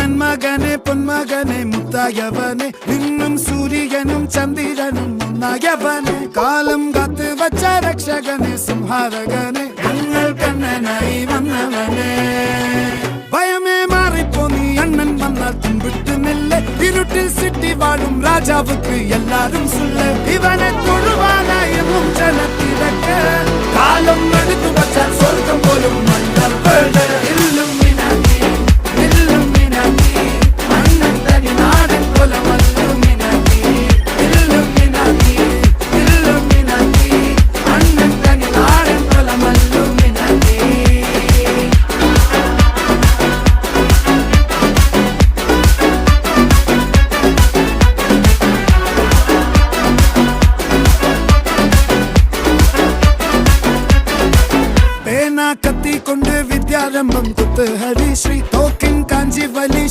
നന്മകനെ പൊന്മകനെ മുത്തായവനെ നിന്നും സൂര്യനും ചന്ദ്രനും ഒന്നായവനെ കാലം കാത്ത് വച്ച രക്ഷകനെ സംഹാരകനെ ഞങ്ങൾ കണ്ണനായി വന്നവനെ ഭയമേ മാറിപ്പോ നീ അണ്ണൻ വന്നാൽ തുമ്പിട്ട് നെല്ല് ഇരുട്ടിൽ സിറ്റി വാഴും രാജാവുക്ക് എല്ലാരും സുല്ല ഇവനെ തൊഴുവാനായും ജനത്തിരക്ക് കാലം എടുത്തു വച്ചാൽ സ്വർഗം പോലും മണ്ണൽ വീട് കത്തിക്കൊണ്ട് വിദ്യാരംഭം കുത്ത് ഹരിശ്രീ തോക്കിൻ കാഞ്ചി വലി